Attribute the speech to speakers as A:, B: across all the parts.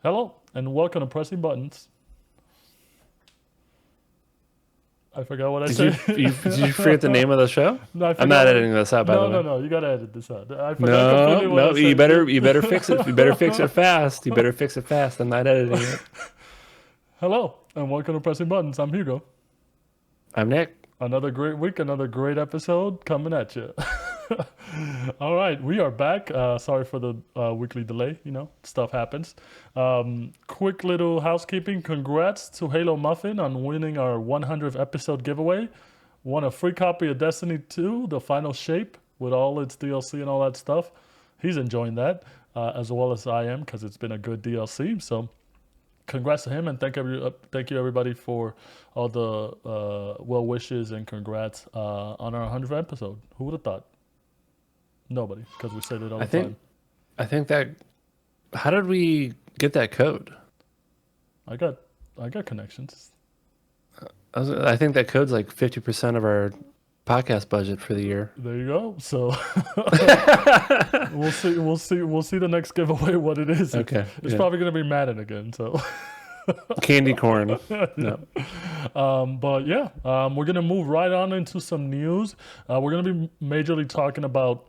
A: Hello, and welcome to Pressing Buttons. I forgot what I
B: Did you,
A: said.
B: did you forget the name of the show?
A: No, I
B: I'm
A: forgot
B: not
A: what.
B: editing this out, by
A: No,
B: the
A: no,
B: way.
A: no. You gotta edit this out. I forgot
B: No,
A: completely what I
B: no,
A: said.
B: you better fix it. You better fix it fast. You better fix it fast. I'm not editing it.
A: Hello, and welcome to Pressing Buttons. I'm Hugo.
B: I'm Nick.
A: Another great week, another great episode coming at you. All right, we are back. Sorry for the weekly delay. Stuff happens. Quick little housekeeping. Congrats to Halo Muffin on winning our 100th episode giveaway. Won a free copy of Destiny 2, the final shape, with all its DLC and all that stuff. He's enjoying that, as well as I am, because it's been a good DLC. So congrats to him, and thank you everybody for all the well wishes and congrats on our 100th episode. Who would have thought? Nobody, because we said it all
B: I
A: the time.
B: think, I think that. How did we get that code?
A: I got connections.
B: I think that code's like 50% of our podcast budget for the year.
A: There you go. So we'll see the next giveaway what it is.
B: Okay.
A: It's
B: Yeah.
A: probably gonna be Madden again. So
B: Candy corn. No.
A: but yeah, we're gonna move right on into some news. We're gonna be majorly talking about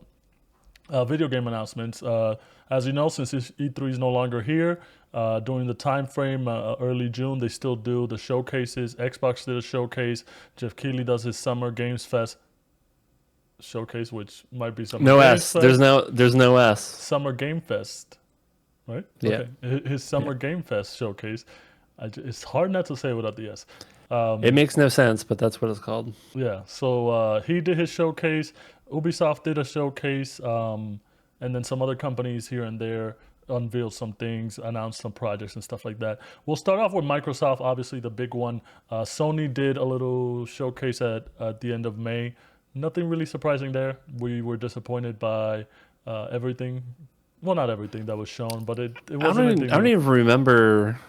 A: video game announcements. As you know, since E3 is no longer here, during the time frame early June, they still do the showcases. Xbox did a showcase. Jeff Keighley does his Summer Games Fest showcase, which might be Summer
B: No
A: Games
B: S.
A: Fest.
B: There's no S.
A: Summer Game Fest, right?
B: Yeah.
A: Okay. His Summer Game Fest showcase. It's hard not to say without the S.
B: It makes no sense, but that's what it's called.
A: Yeah, so he did his showcase. Ubisoft did a showcase, and then some other companies here and there unveiled some things, announced some projects and stuff like that. We'll start off with Microsoft, obviously the big one. Sony did a little showcase at the end of May. Nothing really surprising there. We were disappointed by everything. Well, not everything that was shown, but it wasn't anything
B: I don't
A: new.
B: even remember.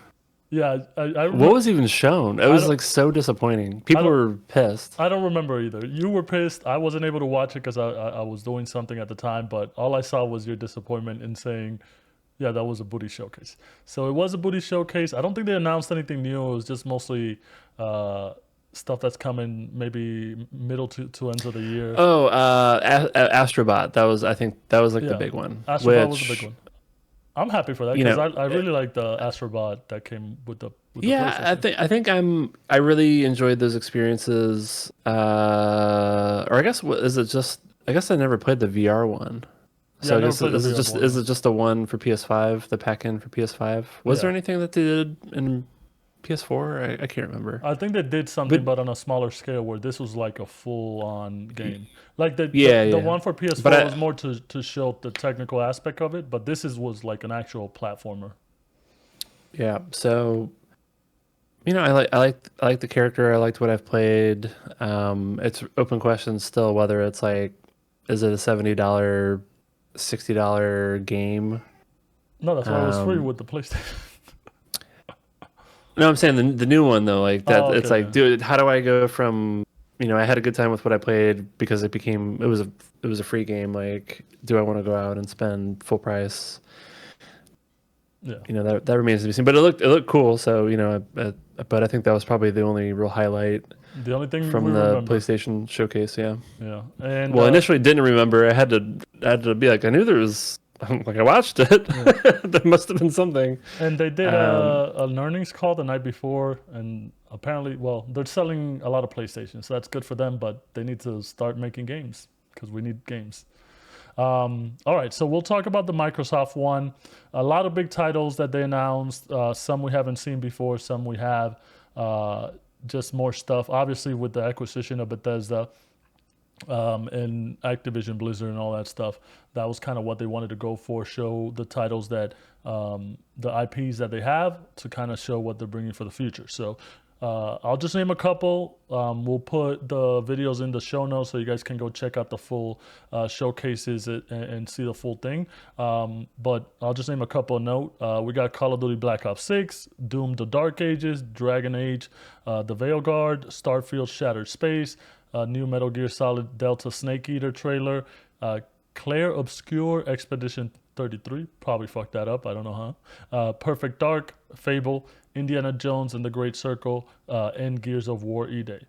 A: Yeah, I
B: What was even shown? It was like so disappointing. People
A: don't-
B: were pissed.
A: I don't remember either. You were pissed. I wasn't able to watch it because I was doing something at the time, but all I saw was your disappointment in saying, yeah, that was a booty showcase. So it was a booty showcase. I don't think they announced anything new. It was just mostly stuff that's coming maybe middle to ends of the year.
B: Oh, Astrobot. I think that was like the
A: Yeah.
B: big one.
A: Astrobot was a big one. I'm happy for that
B: You
A: because
B: know,
A: I really like the Astrobot that came with the
B: yeah,
A: PlayStation.
B: I think I really enjoyed those experiences. Or I guess is it just? I guess I never played the VR one.
A: Yeah, I
B: So I
A: never
B: guess
A: played the
B: is it
A: VR
B: just
A: one.
B: is it just the one for PS5, the pack-in for PS5? Was there
A: Yeah.
B: anything that they did in PS4? I can't remember.
A: I think they did something,
B: But
A: but on a smaller scale, where this was like a full-on game. Like the
B: yeah,
A: the
B: yeah.
A: one for PS4
B: But
A: was more to show the technical aspect of it, but this was like an actual platformer.
B: Yeah, so I like the character. I liked what I've played. It's open question still whether it's like, is it a $70, $60 game?
A: No, that's why it was free
B: Um,
A: with the PlayStation.
B: no, I'm saying the new one though. Like that,
A: Oh,
B: it's
A: okay,
B: like,
A: yeah.
B: dude, how do I go from I had a good time with what I played because it was a free game. Like, do I want to go out and spend full price?
A: Yeah.
B: That remains to be seen. But it looked cool. So but I think that was probably the only real highlight
A: The only thing we
B: from the
A: remember.
B: PlayStation showcase. Yeah.
A: Yeah. And
B: Well, initially didn't remember. I had to be like, I knew there was like I watched it. There must have been something.
A: and they did
B: Um,
A: an earnings call the night before, and apparently, well, they're selling a lot of PlayStations, so that's good for them, but they need to start making games because we need games. All right, so we'll talk about the Microsoft one. A lot of big titles that they announced. Some we haven't seen before, some we have. Just more stuff. Obviously, with the acquisition of Bethesda and Activision Blizzard and all that stuff, that was kind of what they wanted to go for. Show the titles that the IPs that they have to kind of show what they're bringing for the future. So I'll just name a couple. We'll put the videos in the show notes so you guys can go check out the full showcases and see the full thing. But I'll just name a couple. Note we got Call of Duty Black Ops 6, Doom: The Dark Ages, Dragon Age, The Veilguard, Starfield: Shattered Space, new Metal Gear Solid Delta Snake Eater trailer, Claire Obscure Expedition 33. Probably fucked that up. I don't know how. Perfect Dark, Fable, Indiana Jones and the Great Circle, and Gears of War E-Day.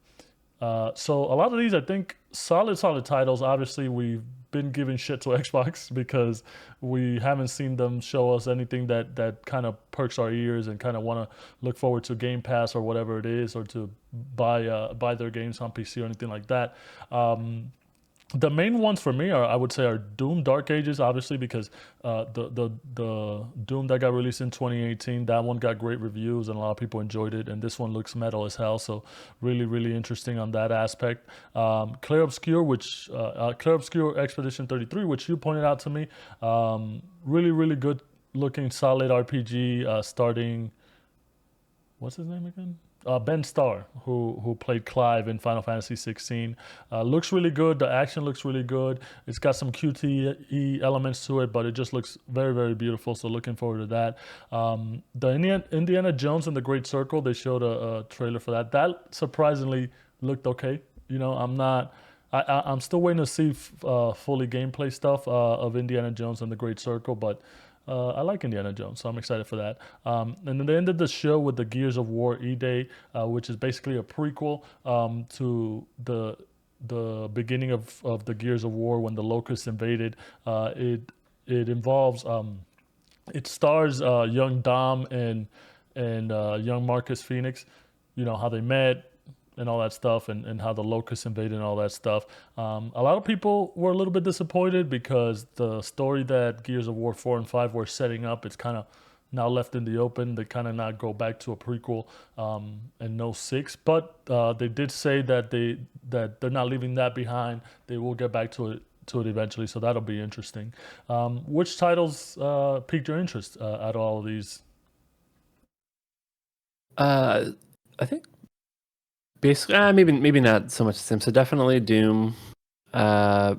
A: So a lot of these, I think, solid titles. Obviously, we've been giving shit to Xbox because we haven't seen them show us anything that kind of perks our ears and kind of want to look forward to Game Pass or whatever it is, or to buy their games on PC or anything like that. The main ones for me are, I would say, are Doom Dark Ages, obviously, because the Doom that got released in 2018, that one got great reviews and a lot of people enjoyed it, and this one looks metal as hell, so really interesting on that aspect. Clair Obscur, Clair Obscur Expedition 33, which you pointed out to me, really good looking, solid RPG, starting, what's his name again? Ben Starr, who played Clive in Final Fantasy 16, looks really good. The action looks really good. It's got some QTE elements to it, but it just looks very beautiful. So looking forward to that. The Indiana Jones and the Great Circle, they showed a trailer for that. That surprisingly looked okay. You know, I'm not. I'm still waiting to see fully gameplay stuff of Indiana Jones and the Great Circle, but I like Indiana Jones, so I'm excited for that. And then they ended the show with the Gears of War E-Day, which is basically a prequel to the beginning of the Gears of War when the Locusts invaded. It involves it stars young Dom and young Marcus Phoenix. You know how they met and all that stuff, and how the locusts invaded and all that stuff. A lot of people were a little bit disappointed because the story that Gears of War 4 and 5 were setting up, it's kind of now left in the open. They kind of not go back to a prequel, and no six, but they did say that they're not leaving that behind. They will get back to it eventually, so that'll be interesting. Which titles piqued your interest out of all of these?
B: I think basically, maybe not so much the same. So definitely Doom. I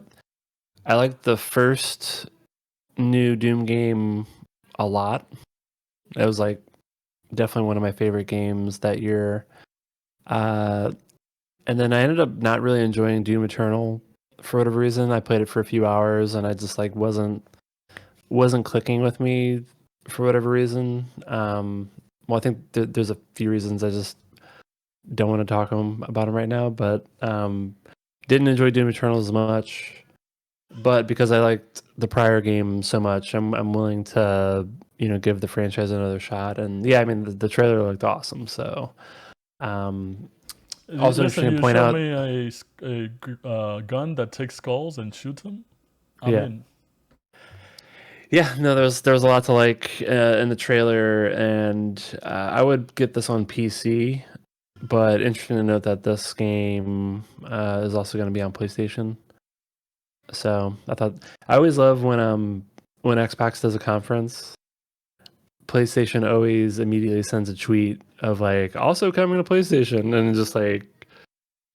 B: liked the first new Doom game a lot. It was like definitely one of my favorite games that year. And then I ended up not really enjoying Doom Eternal for whatever reason. I played it for a few hours and I just like wasn't clicking with me for whatever reason. Well, I think there's a few reasons. I just don't want to talk about them right now, but didn't enjoy Doom Eternal as much. But because I liked the prior game so much, I'm willing to give the franchise another shot. And yeah, I mean the trailer looked awesome. So also
A: Listen,
B: interesting to
A: you
B: point
A: showed
B: out.
A: me a gun that takes skulls and shoots them. I'm
B: Yeah,
A: in.
B: yeah. No, there's a lot to like in the trailer, and I would get this on PC. But interesting to note that this game is also going to be on PlayStation. So I always love when Xbox does a conference. PlayStation always immediately sends a tweet of like also coming to PlayStation, and just like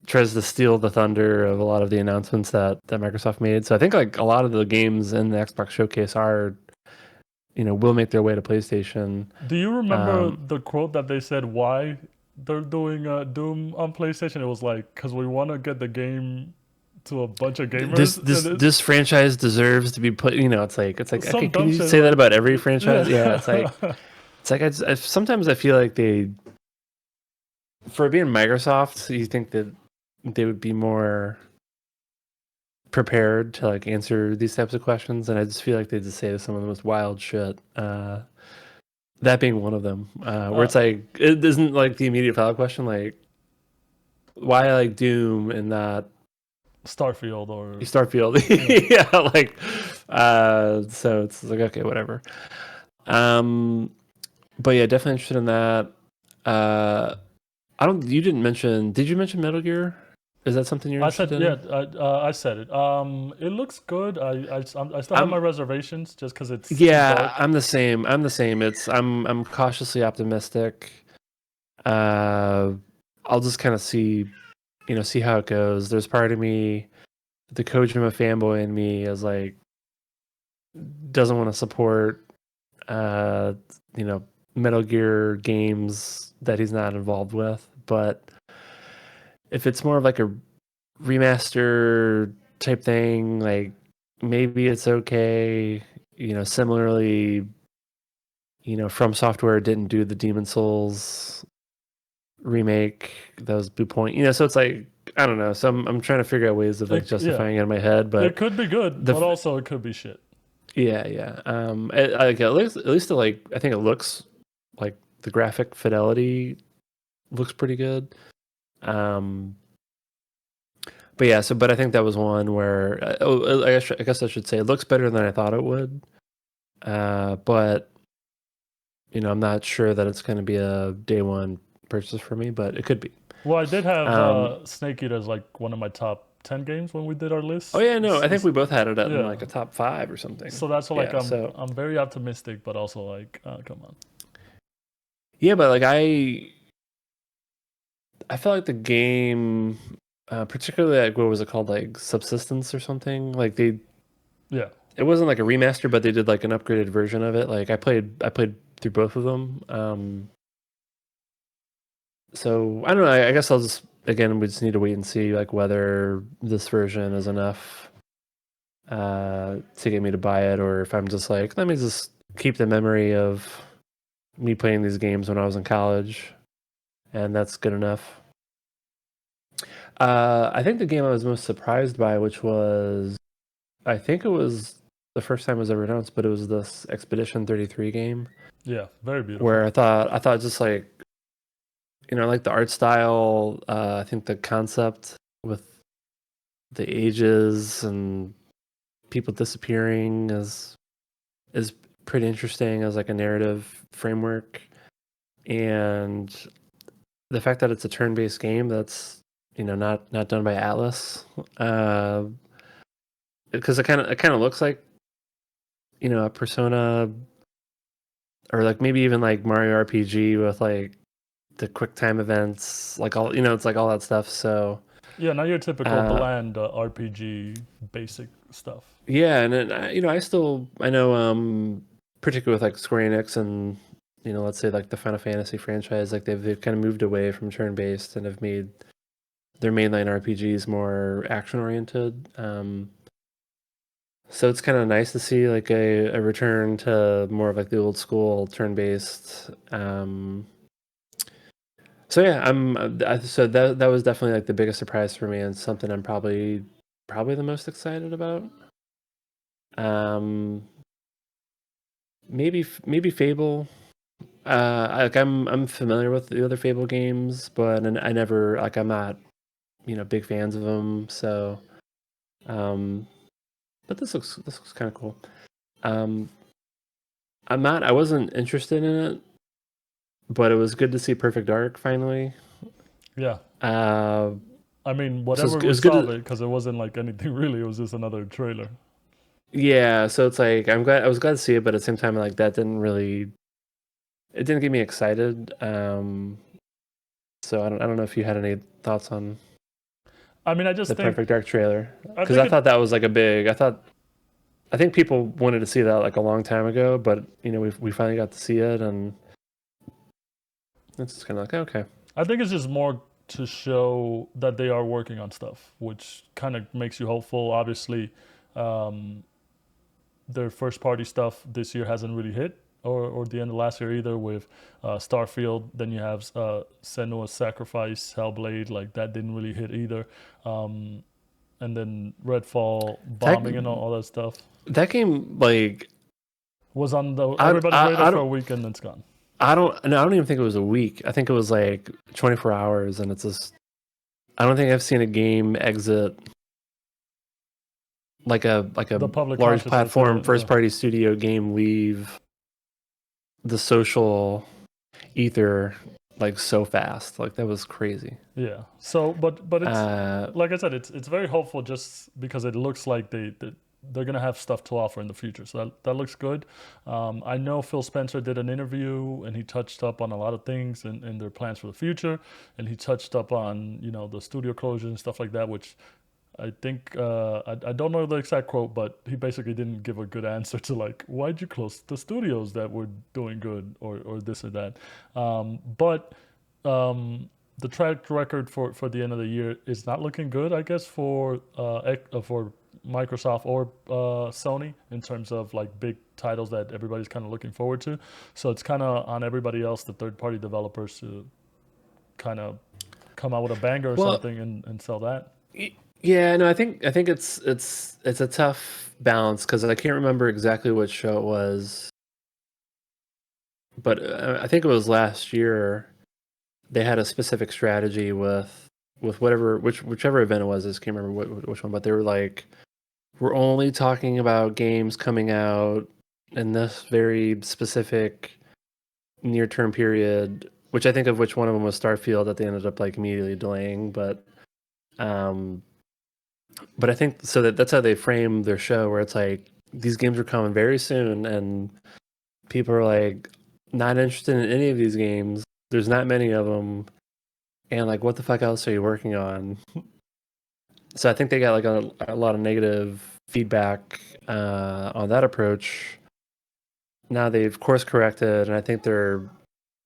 B: tries to steal the thunder of a lot of the announcements that Microsoft made. So I think like a lot of the games in the Xbox showcase are will make their way to PlayStation.
A: Do you remember
B: Um,
A: the quote that they said why they're doing Doom on PlayStation? It was like, because we want to get the game to a bunch of
B: this
A: gamers.
B: this
A: And
B: this franchise deserves to be put. It's like okay,
A: some
B: can
A: dumb
B: you
A: shit
B: say that
A: like,
B: about every franchise? Yeah, it's like
A: yeah.
B: sometimes I feel like for being Microsoft, you think that they would be more prepared to like answer these types of questions, and I just feel like they just say some of the most wild shit. That being one of them, where
A: uh,
B: it's like it isn't like the immediate follow question, like why I like Doom and not
A: Starfield or
B: Starfield.
A: yeah.
B: Yeah, like so it's like okay, whatever. Um, but yeah, definitely interested in that. Uh, I don't. You didn't mention. Did you mention Metal Gear? Is that something you're
A: I
B: interested
A: said, yeah,
B: in?
A: I said it. It looks good. I still have my
B: I'm
A: reservations just because it's too
B: Yeah,
A: dark.
B: I'm the same. I'm cautiously optimistic. Uh, I'll just kind of see how it goes. There's part of me, the Kojima fanboy in me, is like doesn't want to support uh, you know, Metal Gear games that he's not involved with. But if it's more of like a remaster type thing, like maybe it's okay. similarly, From Software didn't do the Demon Souls remake. That was Blue Point. So it's like I don't know. So I'm trying to figure out ways of like
A: Yeah,
B: justifying it in my head,
A: it
B: but
A: could be good,
B: the
A: but also it could be shit.
B: yeah, yeah. At least like I think it looks like the graphic fidelity looks pretty good. Um, but yeah, but I think that was one where I guess I should say it looks better than I thought it would. But I'm not sure that it's going to be a day one purchase for me, but it could be.
A: Well, I did have
B: Um,
A: Snake Eater as like one of my top 10 games when we did our
B: oh
A: list.
B: yeah, no, I think we both had it in
A: Yeah,
B: like a top five or something.
A: so that's why, like
B: Yeah, so
A: I'm very optimistic, but also like come on.
B: yeah, but like I felt like the game, particularly like what was it called, like Subsistence or something. Like
A: Yeah,
B: it wasn't like a remaster, but they did like an upgraded version of it. Like I played through both of them. So I don't know. I guess we just need to wait and see like whether this version is enough to get me to buy it, or if I'm just like, let me just keep the memory of me playing these games when I was in college, and that's good enough. I think the game I was most surprised by, which was, I think it was the first time it was ever announced, but it was this Expedition 33 game,
A: yeah, very beautiful.
B: where I thought just like, like the art style, I think the concept with the ages and people disappearing is pretty interesting as like a narrative framework, and the fact that it's a turn-based game that's not done by Atlas, because it kind of looks like a Persona, or like maybe even like Mario RPG with like the quick time events, like all it's like all that stuff. So
A: Yeah, not your typical
B: uh
A: bland RPG basic stuff.
B: yeah, and then I know particularly with like Square Enix and let's say like the Final Fantasy franchise, like they've kind of moved away from turn-based and have made their mainline RPGs more action oriented. So it's kind of nice to see like a return to more of like the old school turn-based. So yeah, so that was definitely like the biggest surprise for me, and something I'm probably the most excited about. Um, maybe Fable. I'm familiar with the other Fable games, but I never like I'm not big fans of them. So, um, but this looks kind of cool. Um, I wasn't interested in it, but it was good to see Perfect Dark finally.
A: Yeah,
B: Uh,
A: I mean
B: so
A: whatever
B: it
A: we
B: was good
A: saw of
B: to,
A: it, because it wasn't like anything really. It was just another trailer.
B: yeah. So it's like I was glad to see it, but at the same time, like that it didn't get me excited. So I don't know if you had any thoughts on
A: I mean, I just
B: the
A: think
B: Perfect Dark trailer,
A: I
B: because
A: think
B: I
A: it.
B: thought that was like I think people wanted to see that like a long time ago, but we finally got to see it, and it's just kind of like okay.
A: I think it's just more to show that they are working on stuff, which kind of makes you hopeful. Obviously, um, their first party stuff this year hasn't really hit, or the end of last year either, with Starfield. Then you have Senua's Sacrifice, Hellblade, like that didn't really hit either. Um, and then Redfall
B: That
A: bombing and all that stuff
B: that game, like
A: was on
B: I
A: everybody's radar
B: I, I
A: for a
B: don't
A: week, and it's gone.
B: I don't no, I don't even think it was a week. I think it was like 24 hours, and it's just I don't think I've seen a game exit like a
A: The public
B: large
A: consciousness,
B: platform
A: yeah.
B: first party studio game leave the social ether like so fast. Like that was crazy.
A: Yeah. So, but it's
B: Uh,
A: like I said, it's very hopeful just because it looks like they're gonna have stuff to offer in the future. So that looks good. I know Phil Spencer did an interview and he touched up on a lot of things and their plans for the future, and he touched up on the studio closures and stuff like that, which I think I don't know the exact quote, but he basically didn't give a good answer to like why'd you close the studios that were doing good or this or that. But the track record for the end of the year is not looking good, I guess, for Microsoft or Sony in terms of like big titles that everybody's kind of looking forward to. So it's kind of on everybody else, the third party developers, to kind of come out with a banger or
B: Well,
A: something and sell that.
B: yeah, no, I think it's a tough balance because I can't remember exactly what show it was, but I think it was last year. They had a specific strategy with whichever event it was. I just can't remember which one, but they were like, we're only talking about games coming out in this very specific near term period. Which I think of which one of them was Starfield that they ended up like immediately delaying, um, but I think so that's how they frame their show, where it's like these games are coming very soon, and people are like not interested in any of these games. There's not many of them, and like, what the fuck else are you working on? So I think they got like a lot of negative feedback on that approach. Now they've course corrected, and I think they're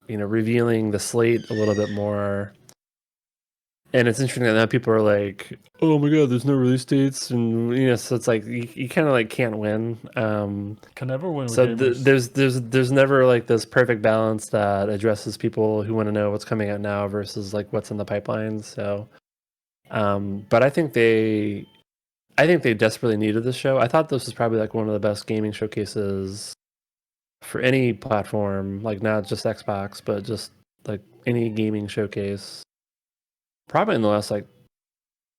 B: revealing the slate a little bit more. And it's interesting that now people are like, "Oh my god, there's no release dates," and so it's like you kind of like can't win.
A: Can never win with
B: So
A: gamers.
B: there's never like this perfect balance that addresses people who want to know what's coming out now versus like what's in the pipeline. So, but I think they desperately needed this show. I thought this was probably like one of the best gaming showcases for any platform, like not just Xbox, but just like any gaming showcase. Probably in the last like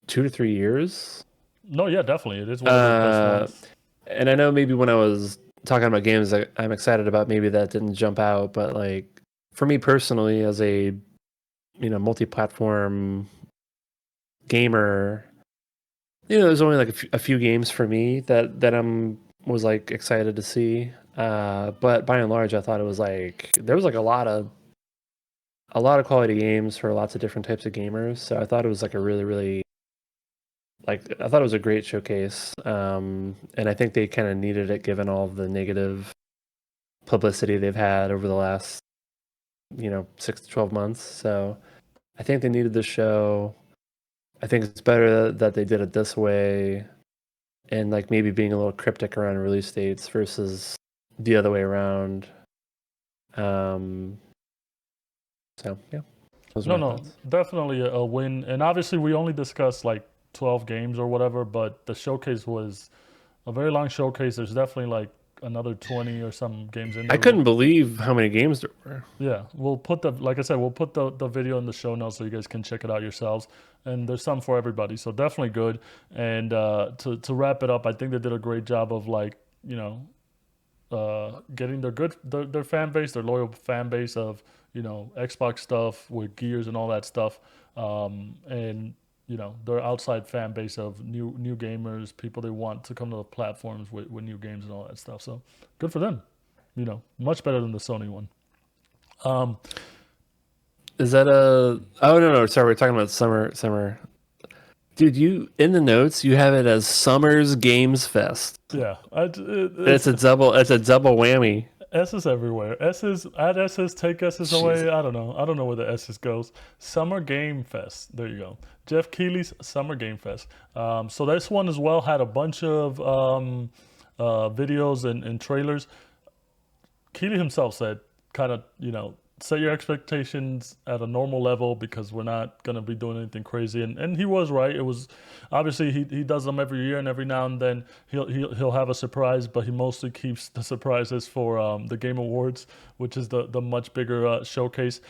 B: 2 to 3 years.
A: No, yeah, definitely. It is one of the best
B: Uh,
A: ones.
B: and I know maybe when I was talking about games I'm excited about, maybe that didn't jump out, but like for me personally, as a multi-platform gamer, there's only like a few games for me that I'm was like excited to see. But by and large, I thought it was like there was like a lot of quality games for lots of different types of gamers. So I thought it was like a really, really I thought it was a great showcase. And I think they kind of needed it given all of the negative publicity they've had over the last 6 to 12 months. So I think they needed this show. I think it's better that they did it this way, and like maybe being a little cryptic around release dates versus the other way around. Um, so yeah, those are
A: No,
B: my
A: no,
B: thoughts.
A: definitely a win. And obviously, we only discussed like 12 games or whatever, but the showcase was a very long showcase. There's definitely like another 20 or some games in
B: I
A: there.
B: couldn't believe how many games there were.
A: Yeah, we'll put like I said, we'll put the video in the show notes so you guys can check it out yourselves. And there's some for everybody, so definitely good. And to wrap it up, I think they did a great job of like getting their fan base, their loyal fan base of Xbox stuff with Gears and all that stuff, and their outside fan base of new gamers, people they want to come to the platforms with new games and all that stuff. So good for them. Much better than the Sony one. Um,
B: Is that a? Oh no, sorry, we're talking about summer. Dude, you in the notes you have it as Summer's Games Fest.
A: yeah,
B: It's
A: it's
B: a double. It's a double whammy.
A: S's everywhere. S's, add S's, take S's
B: Jeez.
A: away. I don't know. I don't know where the S's goes. Summer Game Fest. There you go. Jeff Keighley's Summer Game Fest. So this one as well had a bunch of videos and trailers. Keighley himself said, kind of, set your expectations at a normal level because we're not going to be doing anything crazy. And he was right. It was obviously he does them every year, and every now and then he'll have a surprise, but he mostly keeps the surprises for the Game Awards, which is the much bigger showcase.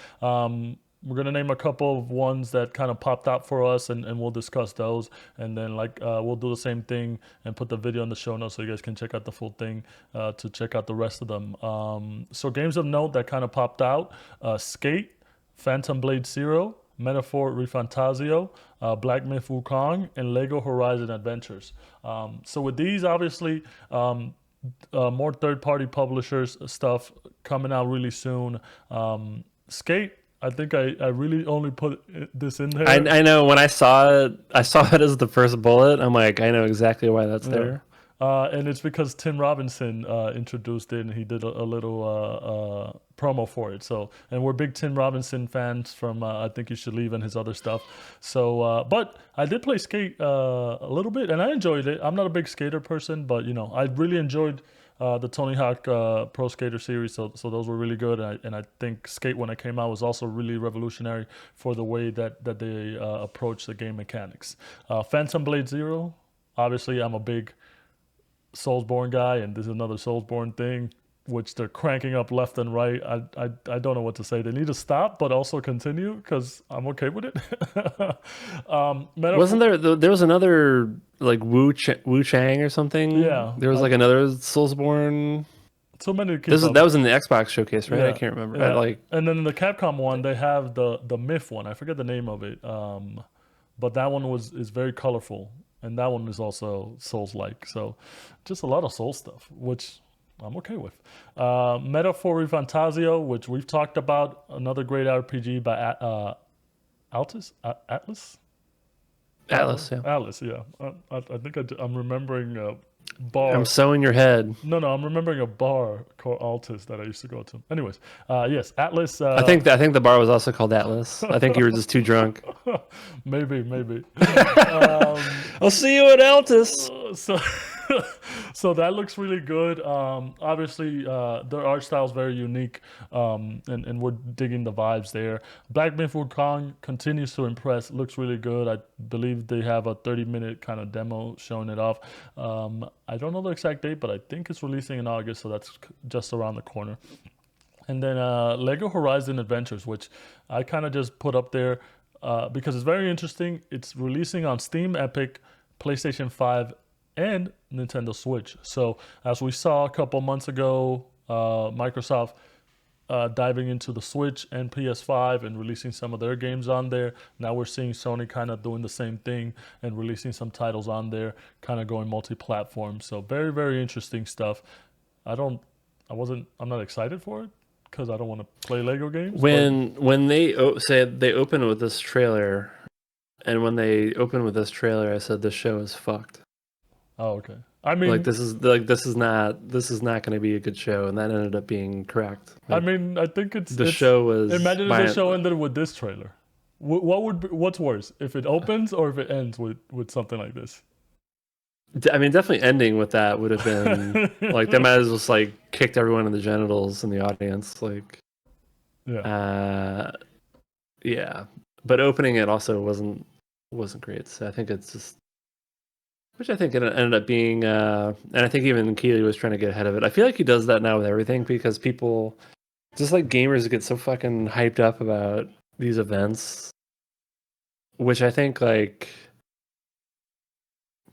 A: We're gonna name a couple of ones that kind of popped out for us, and we'll discuss those. And then we'll do the same thing and put the video in the show notes so you guys can check out the full thing to check out the rest of them. So games of note that kind of popped out: Skate, Phantom Blade Zero, Metaphor Refantasio, Black Myth Wukong, and Lego Horizon Adventures. So with these, obviously. More third-party publishers stuff coming out really soon. Skate, I think I really only put this in there.
B: I know when I saw it as the first bullet. I'm like, I know exactly why that's
A: Yeah.
B: there.
A: And it's because Tim Robinson introduced it, and he did a little promo for it. So, and we're big Tim Robinson fans from I Think You Should Leave and his other stuff. So, but I did play Skate a little bit, and I enjoyed it. I'm not a big skater person, but I really enjoyed the Tony Hawk Pro Skater series. So those were really good, and I think Skate when it came out was also really revolutionary for the way that they approach the game mechanics. Phantom Blade Zero. Obviously, I'm a big Soulsborne guy, and this is another Soulsborne thing, which they're cranking up left and right. I don't know what to say. They need to stop, but also continue because I'm okay with it.
B: Wasn't there was another like Wu Chang or something?
A: Yeah,
B: There was like another Soulsborne.
A: too many to keep
B: That
A: up.
B: was in the Xbox showcase, right? I
A: Yeah,
B: can't remember.
A: yeah. And then in the Capcom one, they have the Myth one. I forget the name of it. But that one is very colorful, and that one is also Souls-like. So, just a lot of Soul stuff, which I'm okay with. Metaphor Fantasio, which we've talked about, another great RPG by Atlas.
B: Atlas, yeah.
A: Atlas, yeah. I think I'm remembering a bar.
B: I'm so in your head.
A: No, I'm remembering a bar called Altus that I used to go to. Anyways, yes, Atlas.
B: I think the bar was also called Atlas. I think you were just too drunk.
A: maybe.
B: I'll see you at Altus.
A: So, so that looks really good. Obviously, their art style is very unique, and we're digging the vibes there. Black Myth Wukong continues to impress. Looks really good. I believe they have a 30-minute kind of demo showing it off. I don't know the exact date, but I think it's releasing in August, so that's just around the corner. And then Lego Horizon Adventures, which I kind of just put up there because it's very interesting. It's releasing on Steam, Epic, PlayStation 5, and Nintendo Switch. So as we saw a couple months ago, Microsoft diving into the Switch and PS5 and releasing some of their games on there. Now we're seeing Sony kind of doing the same thing and releasing some titles on there, kind of going multi-platform. So very, very interesting stuff. I'm not excited for it because I don't want to play Lego games.
B: When they say they open with this trailer, and when they open with this trailer, I said this show is fucked.
A: Oh, okay. I mean,
B: this is not going to be a good show, and that ended up being correct.
A: I mean, I think
B: the show was.
A: Imagine if the show ended with this trailer. What's worse, if it opens or if it ends with something like this?
B: I mean, definitely ending with that would have been like they might as well just like kicked everyone in the genitals in the audience, like.
A: Yeah.
B: Yeah, but opening it also wasn't great. So I think it's just. Which I think it ended up being, and I think even Keeley was trying to get ahead of it. I feel like he does that now with everything because people, just like gamers, get so fucking hyped up about these events, which I think like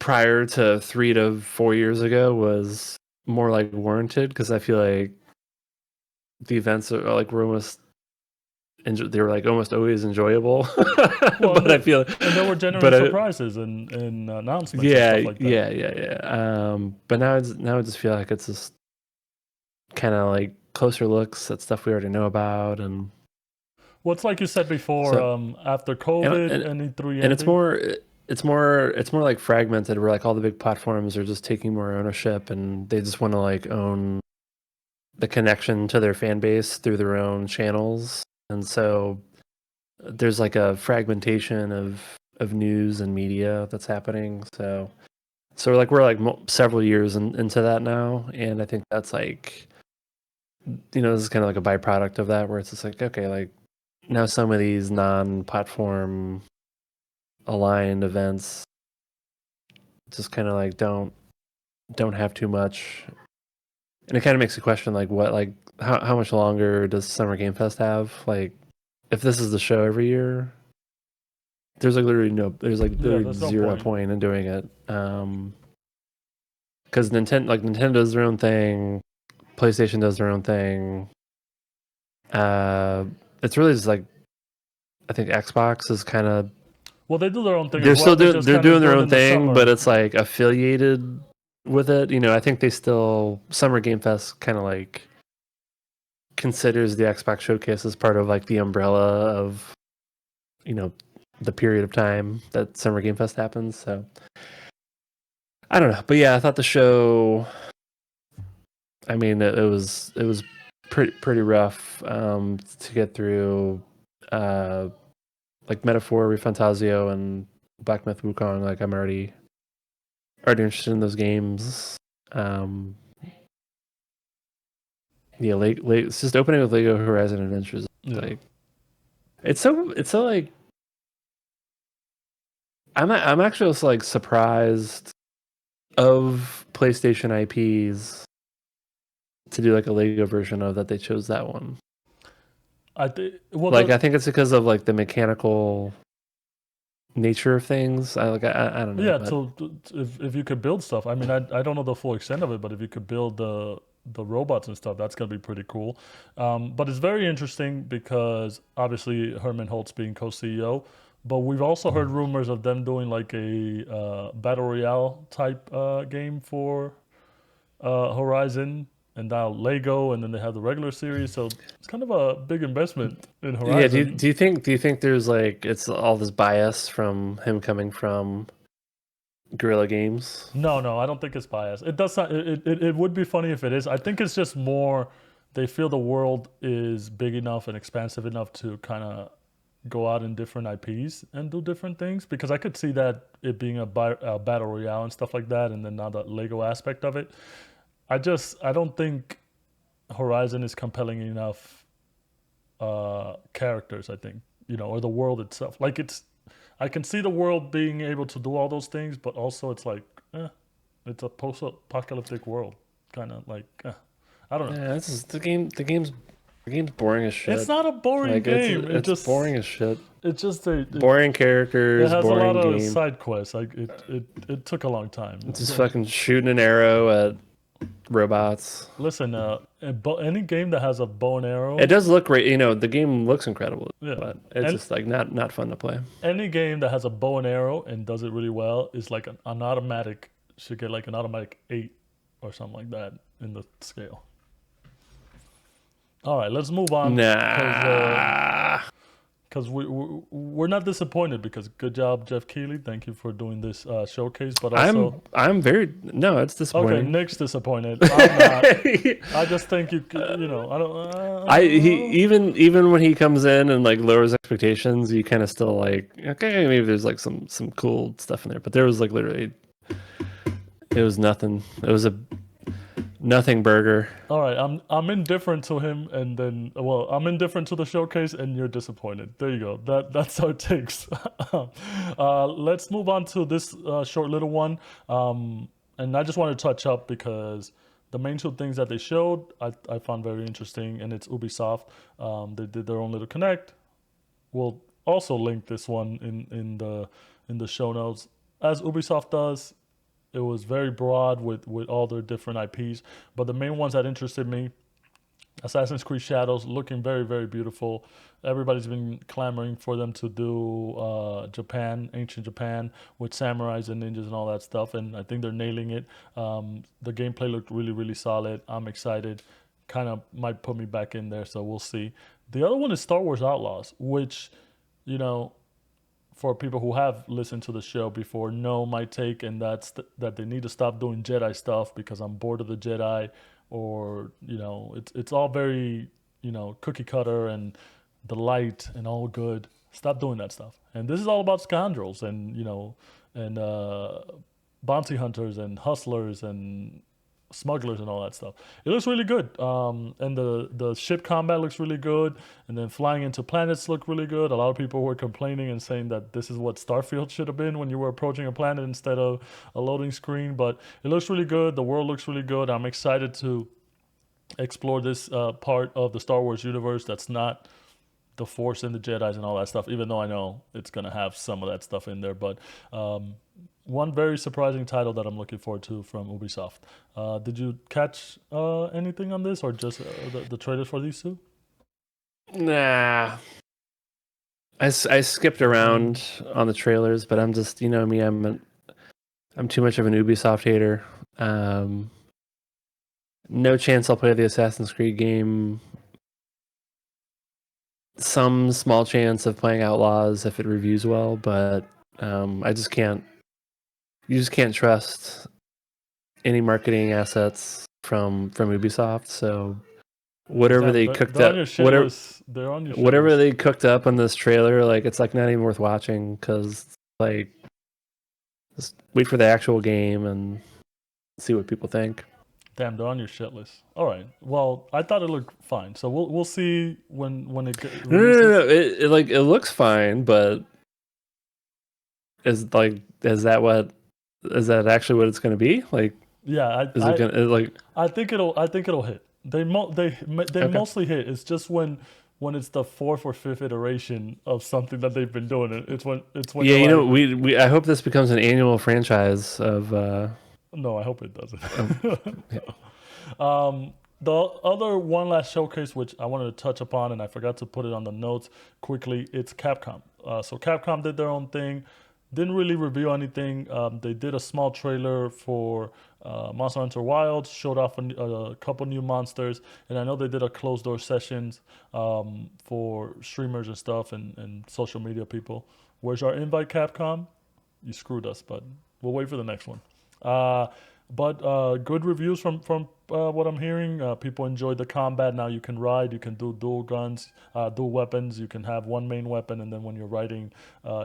B: prior to 3 to 4 years ago was more like warranted because I feel like the events are like were almost. They were like almost always enjoyable,
A: well,
B: but I feel
A: and there were general surprises and announcements.
B: Yeah,
A: and stuff like that.
B: Yeah. But now I just feel like it's just kind of like closer looks at stuff we already know about, and
A: well, it's like you said before. After COVID and E3,
B: and it's more like fragmented, where like all the big platforms are just taking more ownership, and they just want to like own the connection to their fan base through their own channels. And so there's like a fragmentation of news and media that's happening. So we're like several years into that now, and I think that's like, this is kind of like a byproduct of that, where it's just like, okay, like now some of these non-platform aligned events just kind of like don't have too much, and it kind of makes you question like what like. How much longer does Summer Game Fest have? Like, if this is the show every year, there's like literally zero point in doing it. Because Nintendo does their own thing, PlayStation does their own thing. It's really just like, I think Xbox is kind of.
A: Well, they do their own thing.
B: They're still doing their own thing, but it's like affiliated with it. I think they still Summer Game Fest kind of like. Considers the Xbox Showcase as part of like the umbrella of the period of time that Summer Game Fest happens. So I don't know, but yeah, I thought the show. I mean, it was pretty rough to get through. Like Metaphor, Refantasio, and Black Myth Wukong. Like I'm already interested in those games. Yeah, it's just opening with Lego Horizon Adventures.
A: Yeah.
B: Like it's so like I'm actually also like surprised of PlayStation IPs to do like a Lego version of that they chose that one.
A: I think well,
B: Like I think it's because of like the mechanical nature of things. I don't know.
A: yeah.
B: But
A: So if you could build stuff, I mean, I don't know the full extent of it, but if you could build the robots and stuff, that's gonna be pretty cool. But it's very interesting because obviously Herman Holtz being co-CEO, but we've also heard rumors of them doing like a battle royale type game for Horizon, and now Lego, and then they have the regular series. So it's kind of a big investment in
B: yeah,
A: Horizon.
B: do you think there's like it's all this bias from him coming from Guerrilla Games?
A: No, no, I don't think it's biased. It does not. It would be funny if it is. I think it's just more. They feel the world is big enough and expansive enough to kind of go out in different IPs and do different things. Because I could see that it being a battle royale and stuff like that, and then now the Lego aspect of it. I don't think Horizon is compelling enough characters. I think or the world itself. Like I can see the world being able to do all those things, but also it's like, it's a post-apocalyptic world, kind of like, I don't know.
B: Yeah, this is the game's boring as shit.
A: It's not a boring
B: Like
A: game.
B: it's boring as shit.
A: It's just
B: Boring
A: it
B: characters,
A: has a lot
B: boring
A: of
B: game.
A: side quests. Like it took a long time.
B: It's just fucking shooting an arrow at robots.
A: Listen, any game that has a bow and arrow,
B: It does look great. The game looks incredible,
A: yeah,
B: but it's
A: and
B: just like not fun to play.
A: any game that has a bow and arrow and does it really well is like an automatic should get like an automatic 8 or something like that in the scale. All right, let's move on.
B: Nah.
A: Because we're not disappointed because good job, Jeff Keighley. Thank you for doing this showcase. But also,
B: I'm very it's
A: okay,
B: disappointing.
A: Nick's disappointed. I'm not. I just think I don't.
B: Even when he comes in and like lowers expectations, you kind of still like, okay, maybe there's like some cool stuff in there, but there was like literally it was nothing. It was a nothing burger.
A: All right, I'm indifferent to him, and then I'm indifferent to the showcase, and you're disappointed. There you go. That's how it takes. Let's move on to this short little one, and I just want to touch up because the main two things that they showed I found very interesting, and it's Ubisoft. They did their own little connect. We'll also link this one in the show notes as Ubisoft does. It was very broad with all their different IPs, but the main ones that interested me, Assassin's Creed Shadows, looking very, very beautiful. Everybody's been clamoring for them to do Japan, ancient Japan, with samurais and ninjas and all that stuff, and I think they're nailing it. The gameplay looked really, really solid. I'm excited. Kind of might put me back in there, so we'll see. The other one is Star Wars Outlaws, which, you know, for people who have listened to the show before know my take, and that's that they need to stop doing Jedi stuff because I'm bored of the Jedi, or it's all very cookie cutter and the light and all good. Stop doing that stuff. And this is all about scoundrels and and bounty hunters and hustlers and smugglers and all that stuff. It looks really good, and the ship combat looks really good, and then flying into planets look really good. A lot of people were complaining and saying that this is what Starfield should have been when you were approaching a planet instead of a loading screen. But it looks really good. The world looks really good. I'm excited to explore this part of the Star Wars universe that's not the Force and the Jedi's and all that stuff, even though I know it's going to have some of that stuff in there. But one very surprising title that I'm looking forward to from Ubisoft. Did you catch anything on this, or just the trailers for these two?
B: Nah. I skipped around on the trailers, but I'm just, me, I'm too much of an Ubisoft hater. No chance I'll play the Assassin's Creed game. Some small chance of playing Outlaws if it reviews well, but I just can't. You just can't trust any marketing assets from Ubisoft. So whatever
A: Damn,
B: they cooked
A: they're on
B: up,
A: your shit list. They're on your shit
B: whatever
A: list.
B: they cooked up on this trailer, like it's like not even worth watching because like just wait for the actual game and see what people think.
A: Damn, they're on your shit list. All right. Well, I thought it looked fine. So we'll see when it
B: No, no, no,
A: releases.
B: no. It like it looks fine, but is that actually what it's going to be? Like,
A: Yeah,
B: is it gonna like?
A: I think it'll hit. They
B: Okay.
A: mostly hit. It's just when it's the fourth or fifth iteration of something that they've been doing. It's when
B: Yeah,
A: you're
B: you know,
A: like,
B: we I hope this becomes an annual franchise of
A: no, I hope it doesn't.
B: yeah.
A: The other one last showcase, which I wanted to touch upon, and I forgot to put it on the notes quickly, it's Capcom. So Capcom did their own thing, didn't really reveal anything. They did a small trailer for Monster Hunter Wilds, showed off a couple new monsters, and I know they did a closed door sessions for streamers and stuff and social media people. Where's our invite, Capcom? You screwed us, but we'll wait for the next one. Uh, but good reviews from what I'm hearing. People enjoyed the combat. Now you can ride, you can do dual guns, dual weapons. You can have one main weapon, and then when you're riding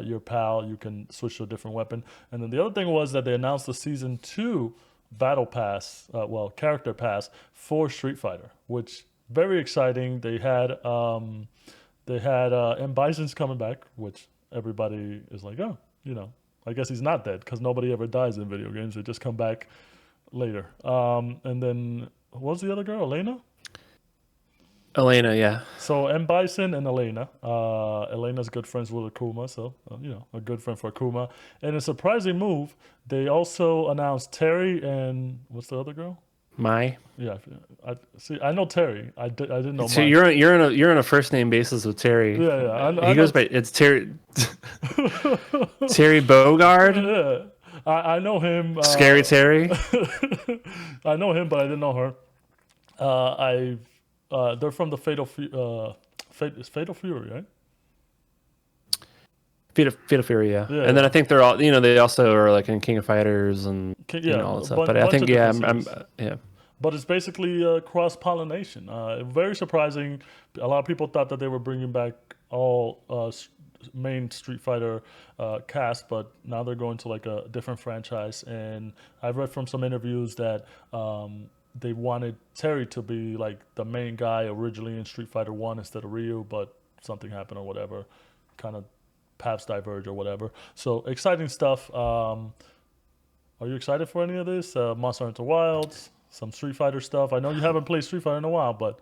A: your pal, you can switch to a different weapon. And then the other thing was that they announced the season 2 battle pass, character pass for Street Fighter, which very exciting. They had M Bison's coming back, which everybody is like, oh, I guess he's not dead because nobody ever dies in video games. They just come back later. And then what was the other girl? Elena?
B: Elena, yeah.
A: So M Bison and Elena. Elena's good friends with Akuma, so a good friend for Akuma. And a surprising move, they also announced Terry and what's the other girl?
B: Mai.
A: Yeah, I see. I know Terry. I didn't know.
B: So
A: Mai.
B: you're on a first name basis with Terry.
A: Yeah, yeah. I
B: He
A: know.
B: goes by it's Terry Terry Bogard.
A: Yeah, I know him.
B: Scary Terry.
A: I know him, but I didn't know her. They're from the it's Fatal Fury, right?
B: Fatal Fury, yeah.
A: Yeah,
B: And then
A: yeah.
B: I think they're all they also are like in King of Fighters and
A: Yeah,
B: all that
A: a
B: stuff. But I
A: bunch
B: think
A: of
B: yeah,
A: different
B: I'm
A: series.
B: yeah.
A: But it's basically cross pollination. Very surprising. A lot of people thought that they were bringing back all main Street Fighter cast, but now they're going to like a different franchise. And I've read from some interviews that they wanted Terry to be like the main guy originally in Street Fighter 1 instead of Ryu, but something happened or whatever. Kind of paths diverge or whatever. So exciting stuff. Are you excited for any of this? Monster Hunter Wilds, some Street Fighter stuff. I know you haven't played Street Fighter in a while, but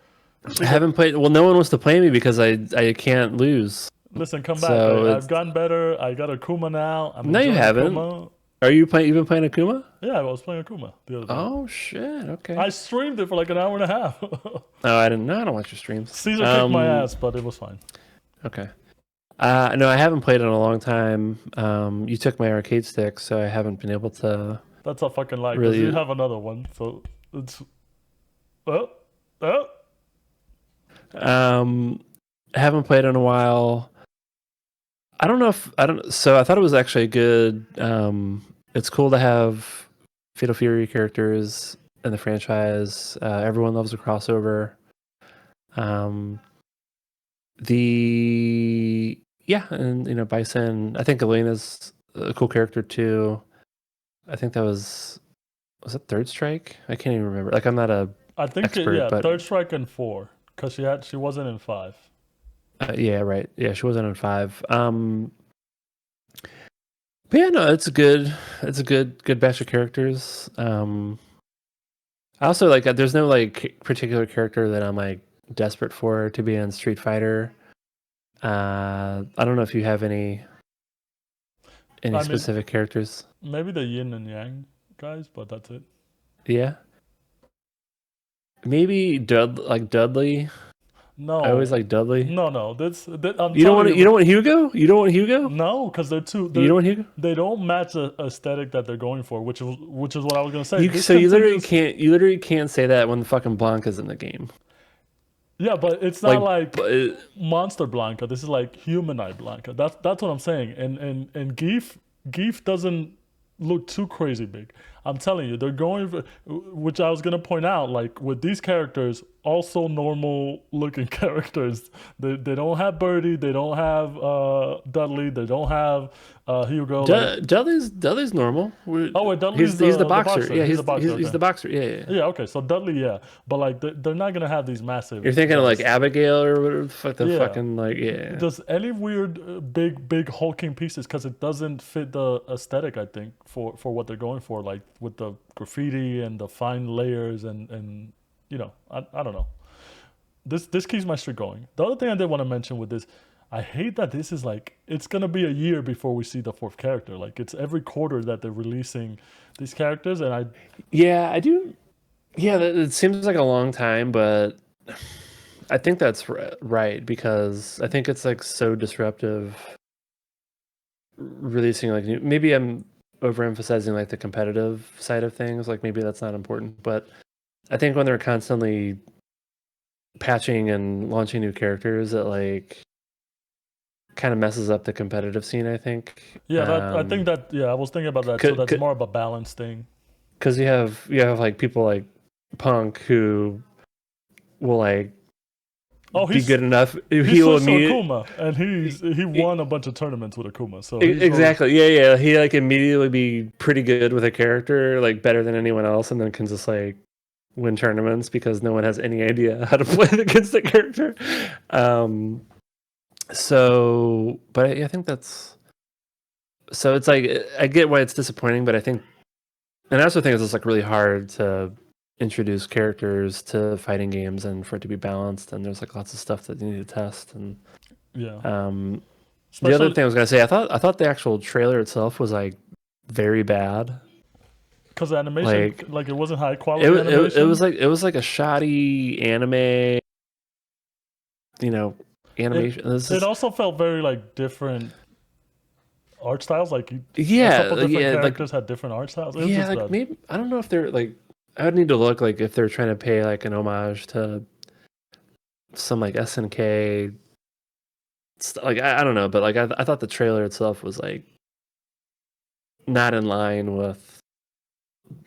B: I haven't played. Well, no one wants to play me because I can't lose.
A: listen, come back.
B: So
A: I've gotten better. I got Akuma now. I'm
B: no, you
A: enjoying
B: haven't.
A: Akuma.
B: Are you playing? You've been playing Akuma?
A: Yeah, I was playing Akuma the other day.
B: Oh shit! Okay.
A: I streamed it for like an hour and a half.
B: Oh, I didn't. No, I don't watch your streams.
A: Caesar kicked my ass, but it was fine.
B: Okay. No, I haven't played in a long time. You took my arcade stick, so I haven't been able to.
A: That's a fucking lie. Because
B: Really?
A: you have another one, so it's. Oh, oh.
B: Haven't played in a while. I don't know if I don't. So I thought it was actually good. It's cool to have Fatal Fury characters in the franchise. Everyone loves a crossover. And Bison. I think Elena's a cool character too. I think that was it Third Strike? I can't even remember. Like I'm not a
A: I think
B: expert, but
A: Third Strike and 4 because she wasn't in 5.
B: yeah, right. Yeah, she wasn't in 5. But yeah, no, it's a good batch of characters. I also like there's no like particular character that I'm like desperate for to be in Street Fighter. I don't know if you have any specific characters.
A: Maybe the Yin and Yang guys, but that's it.
B: Yeah. Maybe Dudley.
A: No,
B: I always like Dudley.
A: no.
B: You don't want Hugo? You don't want Hugo?
A: No, because
B: You don't want Hugo?
A: They don't match the aesthetic that they're going for, which is what I was gonna say.
B: You literally can't say that when the fucking Blanca's in the game.
A: Yeah, but it's not like
B: but
A: Monster Blanca. This is like Humanite Blanca. That's what I'm saying. And Geef doesn't look too crazy big. I'm telling you, they're going for, which I was gonna point out, like with these characters, also normal looking characters. They don't have Birdie, they don't have Dudley, they don't have Hugo. Like,
B: Dudley's normal.
A: oh wait, Dudley's
B: He's the
A: the
B: boxer.
A: boxer.
B: Yeah,
A: He's the boxer.
B: he's
A: Okay.
B: the boxer. Yeah, yeah.
A: Yeah. Okay. So Dudley, yeah, but like they're not gonna have these
B: You're
A: massive
B: thinking of like
A: guys.
B: Abigail or whatever the fuck the
A: Yeah.
B: fucking like yeah.
A: Just any weird big hulking pieces because it doesn't fit the aesthetic. I think for what they're going for, like with the graffiti and the fine layers and I don't know. This keeps my streak going. The other thing I did want to mention with this, I hate that this is like it's gonna be a year before we see the fourth character. Like it's every quarter that they're releasing these characters, and I
B: Yeah, I do. Yeah, it seems like a long time, but I think that's right because I think it's like so disruptive releasing like maybe I'm overemphasizing like the competitive side of things, like maybe that's not important, but I think when they're constantly patching and launching new characters, it like kind of messes up the competitive scene, I think.
A: yeah that I think that yeah I was thinking about that. So that's more of a balance thing.
B: Because you have like people like Punk who will like
A: Oh,
B: be good enough.
A: he
B: He will
A: switched to
B: immediately
A: Akuma, and he won a bunch of tournaments with Akuma. So he's
B: exactly yeah. He like immediately be pretty good with a character, like better than anyone else, and then can just like win tournaments because no one has any idea how to play against the character. So, but I think that's so. It's like I get why it's disappointing, but I think, and I also think it's just like really hard to introduce characters to fighting games and for it to be balanced. And there's like lots of stuff that you need to test. And
A: yeah,
B: the other
A: especially
B: thing I was gonna say, I thought the actual trailer itself was like very bad.
A: because the animation, like it wasn't high quality
B: it
A: animation.
B: it was like a shoddy anime, animation.
A: It also felt very like different art styles. Like a
B: Yeah,
A: couple different
B: yeah, like
A: characters had different art styles. It was
B: yeah,
A: just
B: like
A: bad.
B: maybe I don't know if they're like I would need to look like if they're trying to pay like an homage to some like SNK like I don't know, but like I thought the trailer itself was like not in line with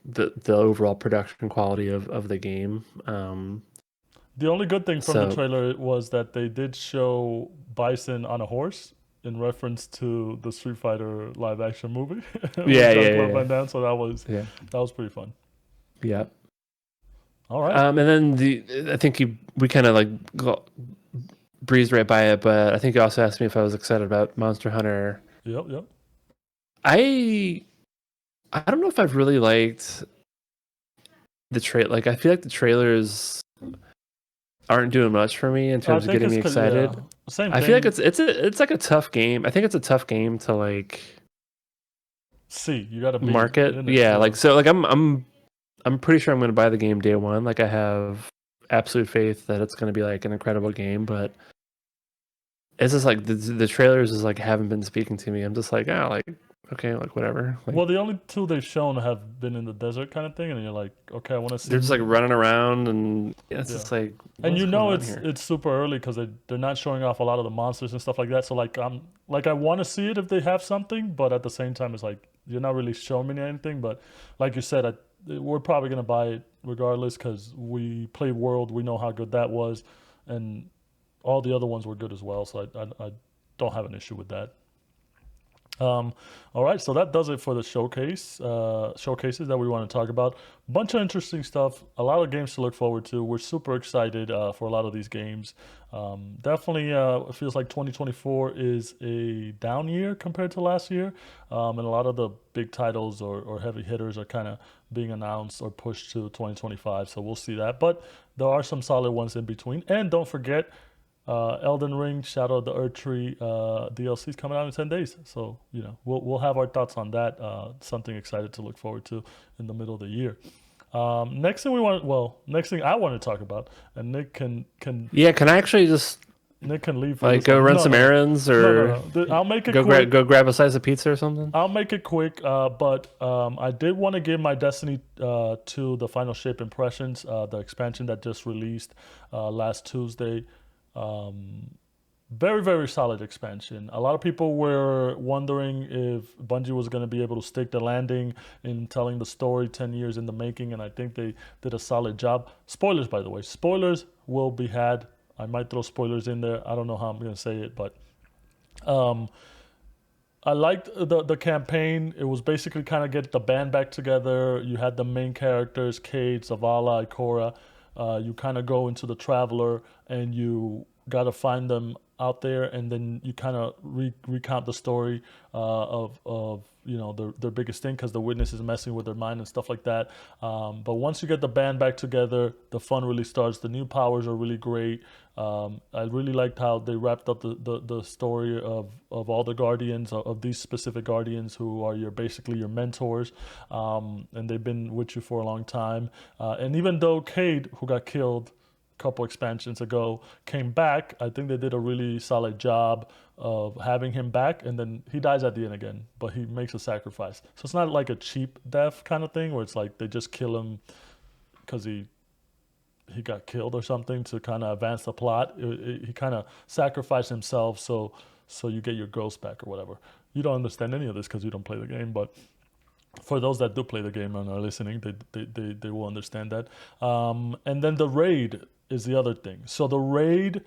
B: the overall production quality of the game.
A: The only good thing from the
B: So
A: trailer was that they did show Bison on a horse in reference to the Street Fighter live action movie with
B: yeah,
A: Jean-Claude
B: yeah,
A: Van Damme. So
B: yeah,
A: that was pretty fun.
B: yeah.
A: All right.
B: And then I think we kind of like breezed right by it, but I think you also asked me if I was excited about Monster Hunter.
A: Yep. Yep.
B: I don't know if I've really liked the trailer. Like I feel like the trailers aren't doing much for me in terms of getting me excited.
A: Yeah, same
B: I
A: thing.
B: feel like it's like a tough game. I think it's a tough game to like
A: See, you got to be
B: market.
A: in it,
B: Yeah, like so like I'm pretty sure I'm going to buy the game day one. Like I have absolute faith that it's going to be like an incredible game, but it's just like the trailers just like haven't been speaking to me. I'm just like, like okay, like whatever. Like,
A: well, the only two they've shown have been in the desert kind of thing, and you're like, okay, I want to see.
B: they're just like running around, and it's just like,
A: and
B: what's
A: you
B: going
A: know
B: on here?
A: it's super early because they're not showing off a lot of the monsters and stuff like that. So like I want to see it if they have something, but at the same time, it's like you're not really showing me anything. But like you said, we're probably gonna buy it regardless because we played World, we know how good that was, and all the other ones were good as well. So I don't have an issue with that. All right, so that does it for the showcases that we want to talk about. Bunch of interesting stuff, a lot of games to look forward to. We're super excited for a lot of these games. Definitely, it feels like 2024 is a down year compared to last year, and a lot of the big titles or heavy hitters are kind of being announced or pushed to 2025. So we'll see that, but there are some solid ones in between. And don't forget. Elden Ring, Shadow of the Earth Tree DLC is coming out in 10 days. So, we'll have our thoughts on that. Something excited to look forward to in the middle of the year. Next thing I want to talk about, and Nick can
B: Yeah, can I actually just
A: Nick can leave for
B: like
A: this
B: go
A: one.
B: run
A: No,
B: some
A: no,
B: errands
A: no.
B: or
A: I'll make it
B: go
A: quick.
B: go grab a slice of pizza or something?
A: I'll make it quick, but I did want to give my Destiny 2 the Final Shape impressions, the expansion that just released last Tuesday. Very, very solid expansion. A lot of people were wondering if Bungie was going to be able to stick the landing in telling the story 10 years in the making, and I think they did a solid job. Spoilers, by the way. Spoilers will be had. I might throw spoilers in there. I don't know how I'm going to say it, but um, I liked the campaign. It was basically kind of get the band back together. You had the main characters, Cade, Zavala, Ikora. You kind of go into the Traveler and you got to find them out there, and then you kind of recount the story of their biggest thing, because the witness is messing with their mind and stuff like that. But once you get the band back together, the fun really starts. The new powers are really great. I really liked how they wrapped up the story of all the guardians, of these specific guardians who are basically your mentors, and they've been with you for a long time. And even though Cade, who got killed a couple expansions ago, came back, I think they did a really solid job of having him back, and then he dies at the end again, but he makes a sacrifice. So it's not like a cheap death kind of thing where it's like they just kill him because he got killed or something to kind of advance the plot. He kind of sacrificed himself so you get your ghost back or whatever. You don't understand any of this because you don't play the game, but for those that do play the game and are listening, they will understand that. And then the raid is the other thing. So the raid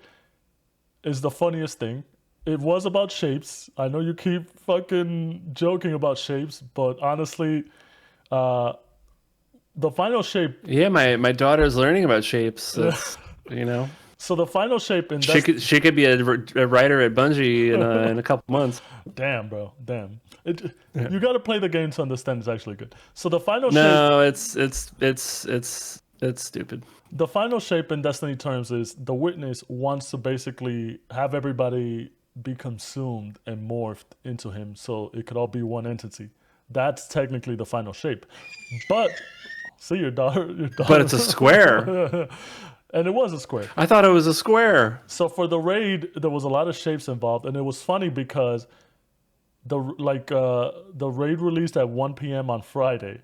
A: is the funniest thing. It was about shapes. I know you keep fucking joking about shapes, but honestly, uh, the final shape.
B: Yeah, my daughter's learning about shapes. That's, you know,
A: So the final shape in
B: she could be a writer at Bungie in a couple months.
A: Damn, bro, damn. You got to play the game to understand it's actually good. So the final shape.
B: No, it's stupid.
A: The final shape in Destiny terms is the witness wants to basically have everybody be consumed and morphed into him, so it could all be one entity. That's technically the final shape. But see, your daughter.
B: But it's a square.
A: And it was a square.
B: I thought it was a square.
A: So for the raid, there was a lot of shapes involved, and it was funny because the raid released at 1 p.m. on Friday,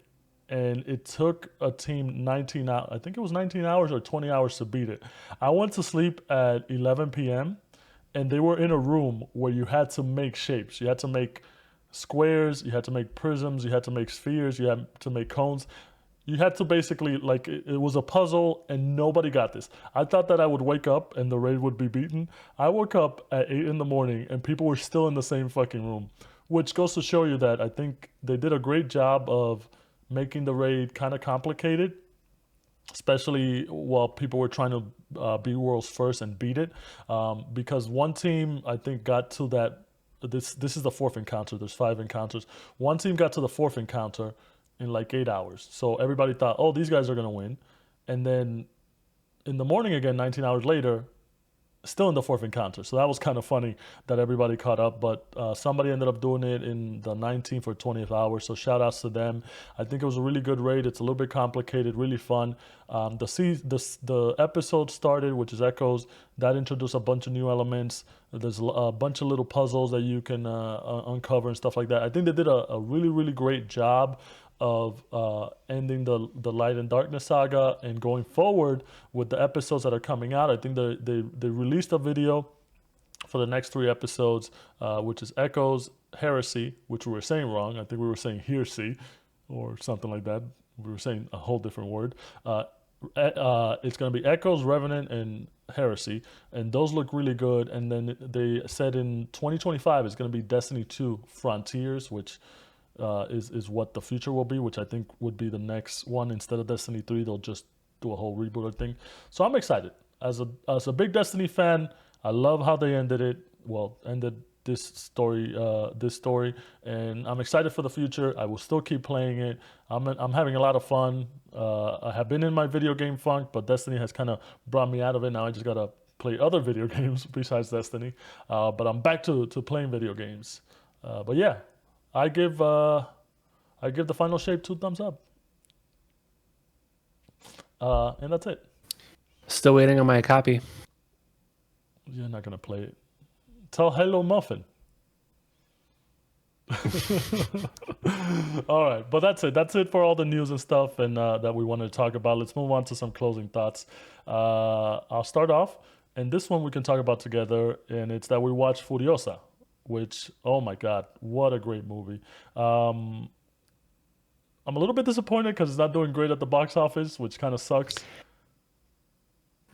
A: and it took a team 19 hours. I think it was 19 hours or 20 hours to beat it. I went to sleep at 11 p.m. and they were in a room where you had to make shapes. You had to make squares, you had to make prisms, you had to make spheres, you had to make cones. You had to basically, like, it was a puzzle, and nobody got this. I thought that I would wake up and the raid would be beaten. I woke up at 8 in the morning and people were still in the same fucking room, which goes to show you that I think they did a great job of making the raid kind of complicated, especially while people were trying to be world's first and beat it. Because one team, I think, got to that. This is the fourth encounter. There's 5 encounters. One team got to the fourth encounter in like 8 hours. So everybody thought, oh, these guys are going to win. And then in the morning again, 19 hours later, still in the fourth encounter. So that was kind of funny that everybody caught up. But somebody ended up doing it in the 19th or 20th hour. So shout outs to them. I think it was a really good raid. It's a little bit complicated, really fun. The episode started, which is Echoes. That introduced a bunch of new elements. There's a bunch of little puzzles that you can uncover and stuff like that. I think they did a really, really great job of ending the Light and Darkness saga and going forward with the episodes that are coming out. I think they released a video for the next 3 episodes, which is Echoes, Heresy, which we were saying wrong. I think we were saying Heresy or something like that. We were saying a whole different word. It's going to be Echoes, Revenant, and Heresy, and those look really good. And then they said in 2025 it's going to be Destiny 2 Frontiers, which is what the future will be, which I think would be the next one. Instead of Destiny 3, they'll just do a whole reboot thing. So I'm excited. As a big Destiny fan, I love how they ended it. Well, ended this story, and I'm excited for the future. I will still keep playing it. I'm having a lot of fun. I have been in my video game funk, but Destiny has kind of brought me out of it. Now I just gotta play other video games besides Destiny. But I'm back to playing video games. But yeah. I give the final shape 2 thumbs up. And that's it.
B: Still waiting on my copy.
A: You're not gonna play it. Tell Hello Muffin. All right, but that's it. That's it for all the news and stuff and that we wanted to talk about. Let's move on to some closing thoughts. I'll start off, and this one we can talk about together, and it's that we watched Furiosa, which, oh my God, what a great movie. Um, I'm a little bit disappointed because it's not doing great at the box office, which kind of sucks. Uh,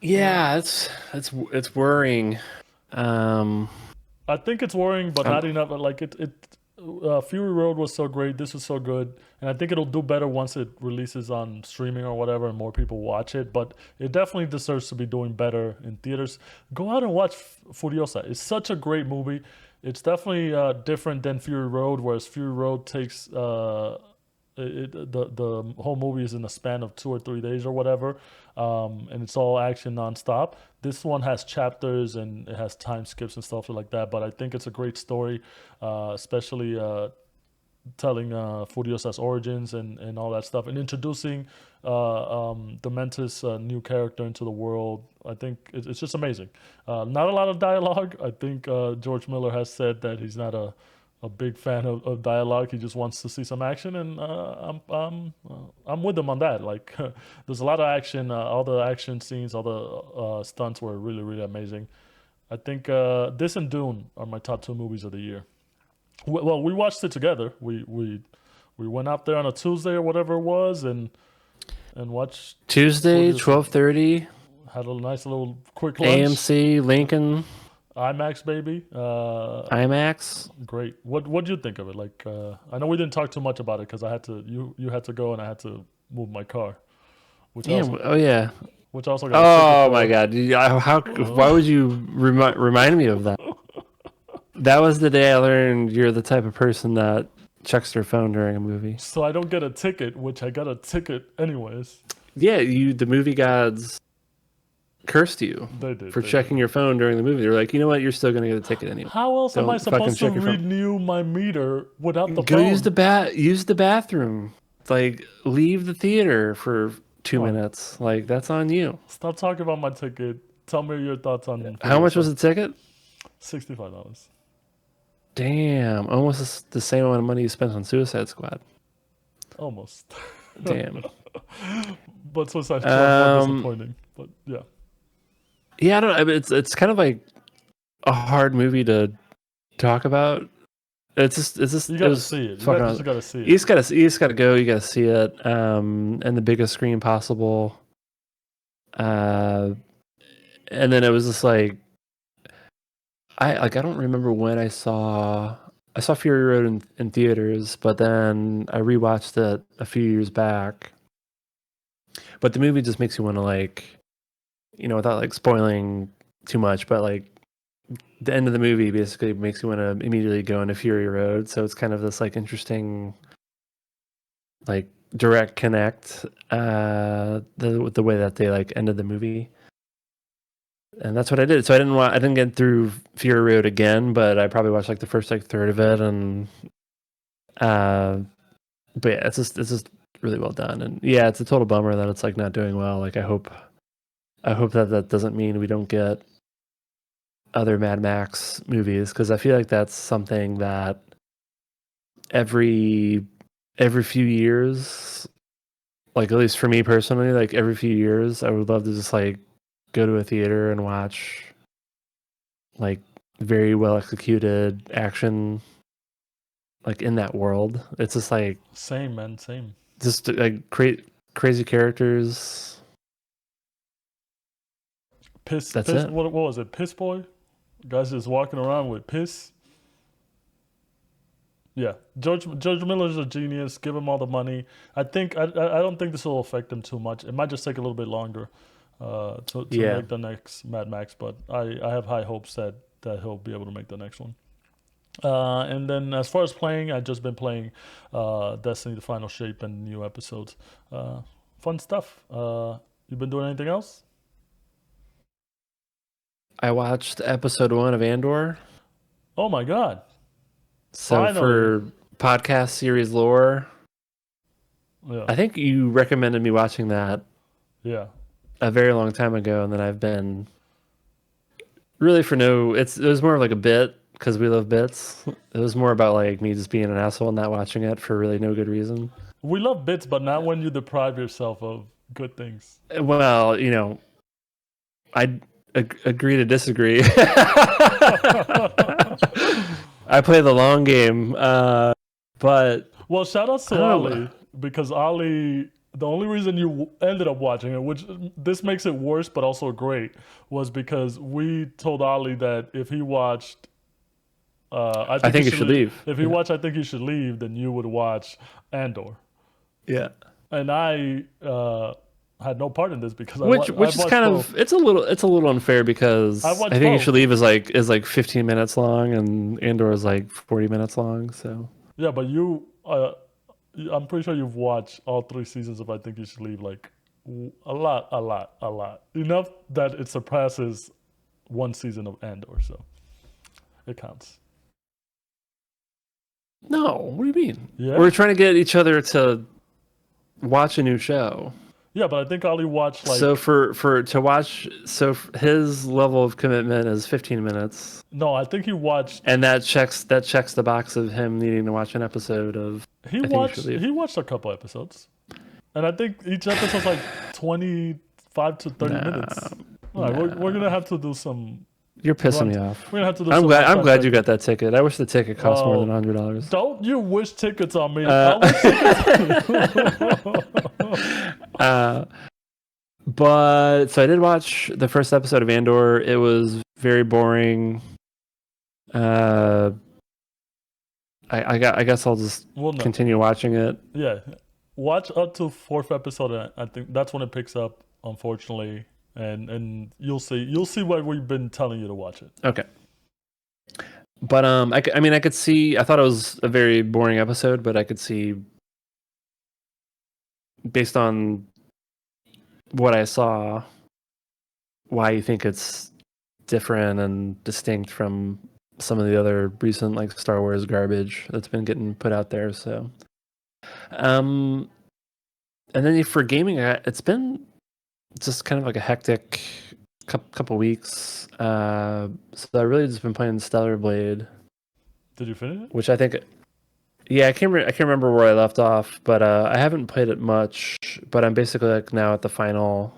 B: Yeah, it's worrying. Um,
A: I think it's worrying, but
B: I'm,
A: not enough. Like Fury Road was so great. This was so good, and I think it'll do better once it releases on streaming or whatever, and more people watch it. But it definitely deserves to be doing better in theaters. Go out and watch Furiosa. It's such a great movie. It's definitely different than Fury Road, whereas Fury Road takes the whole movie is in a span of 2 or 3 days or whatever, and it's all action nonstop. This one has chapters and it has time skips and stuff like that. But I think it's a great story, especially telling Furiosa's origins and all that stuff, and introducing the Mantis new character into the world. I think it's just amazing. Not a lot of dialogue. I think George Miller has said that he's not a big fan of dialogue. He just wants to see some action, and I'm with him on that. Like, there's a lot of action. All the action scenes, all the stunts were really really amazing. I think this and Dune are my top two movies of the year. Well, we watched it together. We went out there on a Tuesday or whatever it was, and watched
B: Tuesday,
A: Furiosa.
B: 12:30,
A: Had a nice little quick lunch.
B: AMC, Lincoln,
A: IMAX baby.
B: IMAX.
A: Great. What do you think of it? Like, I know we didn't talk too much about it because I had to you had to go and I had to move my car, which I
B: Yeah.
A: also
B: Oh yeah.
A: which I also got a ticket
B: Oh my
A: for.
B: God. How? Why would you remind me of that? That was the day I learned you're the type of person that checks their phone during a movie.
A: So I don't get a ticket, which I got a ticket anyways.
B: Yeah, the movie gods cursed you
A: They did.
B: for
A: They did.
B: checking your phone during the movie. They're like, you know what? You're still gonna get a ticket anyway.
A: How else am I
B: Don't fucking
A: supposed to
B: check your phone.
A: renew my meter without the
B: Go
A: phone?
B: use the bathroom. Like, leave the theater for two
A: Come on.
B: minutes. Like, that's on you.
A: Stop talking about my ticket. Tell me your thoughts on
B: How much was
A: Furiosa.
B: the ticket?
A: $65.
B: Damn, almost the same amount of money you spent on Suicide Squad.
A: Almost.
B: Damn.
A: But Suicide Squad more
B: Um,
A: disappointing. But yeah.
B: yeah, I don't. I mean, it's kind of like a hard movie to talk about.
A: You
B: It
A: gotta
B: was
A: see it. You
B: fucking
A: got just
B: awesome.
A: gotta see it.
B: You just gotta go. You gotta see it. And the biggest screen possible. Uh, and then it was just like I don't remember when I saw Fury Road in theaters, but then I rewatched it a few years back. But the movie just makes you want to, like, without like spoiling too much, but like the end of the movie basically makes you want to immediately go into Fury Road. So it's kind of this like interesting, like, direct connect, the way that they like ended the movie. And that's what I did. So I didn't get through Fury Road again, but I probably watched like the first like third of it, and uh but yeah, it's just really well done. And yeah, it's a total bummer that it's like not doing well. Like, I hope that that doesn't mean we don't get other Mad Max movies, because I feel like that's something that every few years, like at least for me personally, like every few years, I would love to just like go to a theater and watch like very well executed action, like in that world. It's just like
A: Same man, same.
B: just like crazy characters. That's
A: Piss.
B: it.
A: What was it? Piss boy. Guys just walking around with piss. Yeah, George Miller's a genius. Give him all the money. I don't think this will affect him too much. It might just take a little bit longer to
B: Yeah.
A: make the next Mad Max, but I have high hopes that he'll be able to make the next one. And then as far as playing, I've just been playing Destiny: The Final Shape and new episodes. Fun stuff. You been doing anything else?
B: I watched episode 1 of Andor.
A: Oh my God!
B: So
A: Finally,
B: for podcast series lore,
A: yeah,
B: I think you recommended me watching that
A: yeah.
B: a very long time ago, and then I've been really for no. It was more of like a bit because we love bits. It was more about like me just being an asshole and not watching it for really no good reason.
A: We love bits, but not when you deprive yourself of good things.
B: Well, I agree to disagree. I play the long game, but
A: Well, shout outs
B: I
A: to
B: don't know.
A: Ali because Ali, the only reason you ended up watching it, which this makes it worse but also great, was because we told Ali that if he watched, I
B: I
A: think he
B: think you
A: should.
B: should leave.
A: If he
B: Yeah.
A: watched, I think he should leave. Then you would watch Andor,
B: Yeah.
A: and I had no part in this because
B: Which
A: I've
B: is
A: watched
B: kind
A: both.
B: of it's a little unfair
A: I've
B: because I
A: watched
B: think you should
A: both.
B: leave is like 15 minutes long and Andor is like 40 minutes long. So
A: Yeah, but I'm pretty sure you've watched all three seasons of I think you should leave like a lot enough that it surpasses one season of Andor, so it counts.
B: no, what do you mean?
A: Yeah,
B: We're trying to get each other to watch a new show.
A: yeah, but I think I only watched
B: So
A: like
B: for to watch, his level of commitment is 15 minutes,
A: no, I think he watched
B: and that checks the box of him needing to watch an episode of. I think you should leave.
A: he watched a couple episodes, and I think each episode's like 25 to 30 minutes.
B: No,
A: All right, we're
B: no,
A: gonna have to do some
B: you're pissing
A: run.
B: me off.
A: We're gonna have to do some
B: I'm
A: runtime
B: glad you got
A: checking.
B: that ticket. I wish the ticket cost more than
A: Oh,
B: $100.
A: don't you wish tickets on me? I
B: Uh,
A: wish tickets.
B: uh, but so I did watch the first episode of Andor. It was very boring. Uh, I guess I'll just
A: Well, no.
B: continue watching it.
A: Yeah, watch up to fourth episode. And I think that's when it picks up. Unfortunately, and you'll see why we've been telling you to watch it.
B: Okay. But I mean, I could see. I thought it was a very boring episode, but I could see, based on what I saw, why you think it's different and distinct from some of the other recent like Star Wars garbage that's been getting put out there. So, and then for gaming, it's been just kind of like a hectic couple weeks. So I really just been playing Stellar Blade,
A: Did you finish it?
B: which I think, yeah, I can't remember where I left off, but I haven't played it much. But I'm basically like now at the final.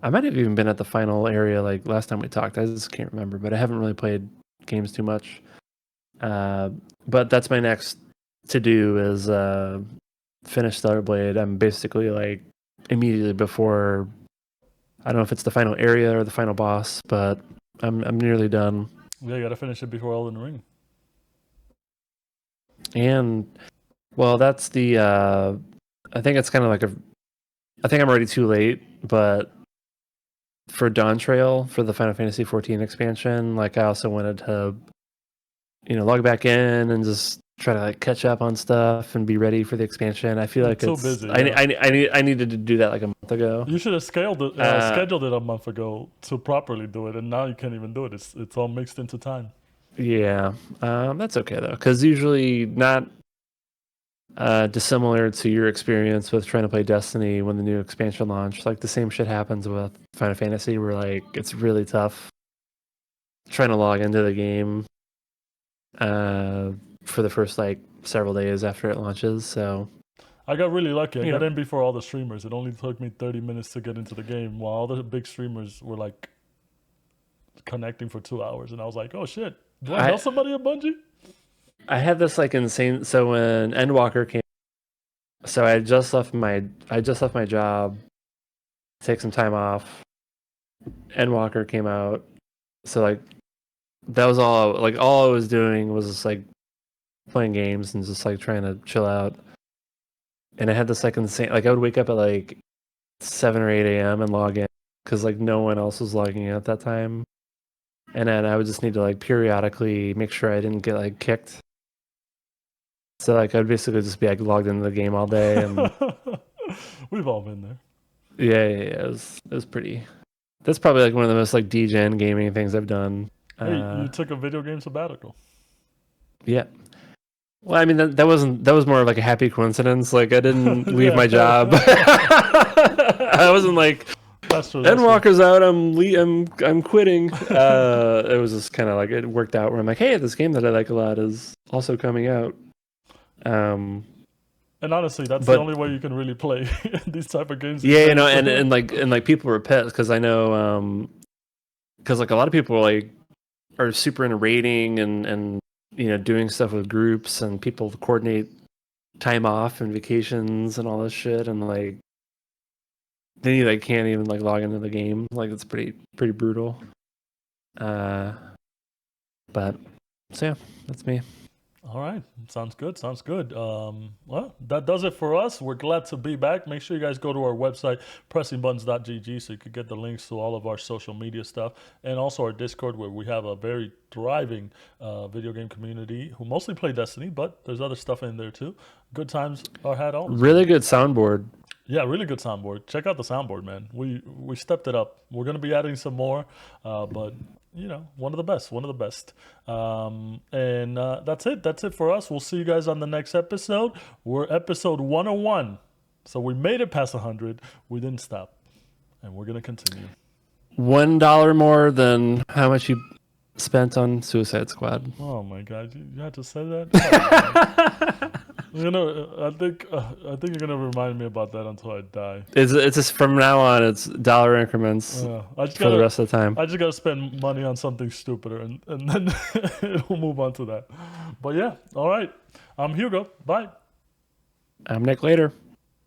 B: I might have even been at the final area like last time we talked. I just can't remember, but I haven't really played games too much. But that's my next to do is finish Stellar Blade. I'm basically like immediately before. I don't know if it's the final area or the final boss, but I'm nearly done.
A: Yeah, you gotta finish it before Elden Ring.
B: And well, that's the. I think it's kind of like a. I think I'm already too late, but for Dawn Trail for the Final Fantasy 14 expansion, like I also wanted to, log back in and just try to like catch up on stuff and be ready for the expansion. I feel
A: You're
B: like
A: too
B: it's
A: busy. Yeah.
B: I needed to do that like a month ago.
A: You should have
B: Uh,
A: scheduled it a month ago to properly do it, and now you can't even do it. It's all mixed into time.
B: yeah, that's okay though, because usually not dissimilar to your experience with trying to play Destiny when the new expansion launched. Like the same shit happens with Final Fantasy, where like it's really tough trying to log into the game for the first like several days after it launches. So
A: I got really lucky. I
B: you
A: got
B: know,
A: in before all the streamers. It only took me 30 minutes to get into the game, while all the big streamers were like connecting for 2 hours, and I was like, "Oh shit, do I know
B: I
A: somebody at Bungie?"
B: I had this like insane. So when Endwalker came, so I just left my job, take some time off. Endwalker came out, so like that was all I was doing was just like playing games and just like trying to chill out. And I had this like insane, like I would wake up at like 7 or 8 a.m. and log in because like no one else was logging in at that time. And then I would just need to like periodically make sure I didn't get like kicked. So like I'd basically just be like logged into the game all day, and
A: We've all been there.
B: yeah, it was pretty. That's probably like one of the most like degen gaming things I've done.
A: Hey,
B: Uh,
A: you took a video game sabbatical.
B: yeah. Well, I mean that was more of like a happy coincidence. Like I didn't leave my job.
A: Yeah,
B: I wasn't like
A: that's true. That's true.
B: Endwalker's out. I'm quitting. It was just kind of like it worked out where I'm like, hey, this game that I like a lot is also coming out. Um,
A: And honestly, that's the
B: but
A: only way you can really play these type of games these
B: yeah,
A: days.
B: and like people were pissed because I know because like a lot of people like are super into raiding and doing stuff with groups, and people coordinate time off and vacations and all this shit, and like then you like can't even like log into the game. Like it's pretty brutal. But so yeah, that's me.
A: All right, sounds good. Sounds good. Well, that does it for us. We're glad to be back. Make sure you guys go to our website, pressingbuttons.gg, so you can get the links to all of our social media stuff and also our Discord, where we have a very thriving video game community who mostly play Destiny, but there's other stuff in there too. Good times are had always.
B: Really good soundboard.
A: Yeah, really good soundboard. Check out the soundboard, man. We stepped it up. We're gonna be adding some more, but one of the best, one of the best. And that's it. That's it for us. We'll see you guys on the next episode. We're episode 101, so we made it past 100. We didn't stop, and we're gonna continue.
B: $1 more than how much you spent on Suicide Squad.
A: Oh my God, you had to say that. I think you're gonna remind me about that until I die.
B: It's just from now on, it's dollar increments
A: I just
B: for the rest of the time.
A: I just gotta spend money on something stupider, and then we'll move on to that. But yeah, all right. I'm Hugo. Bye.
B: I'm Nick. Later.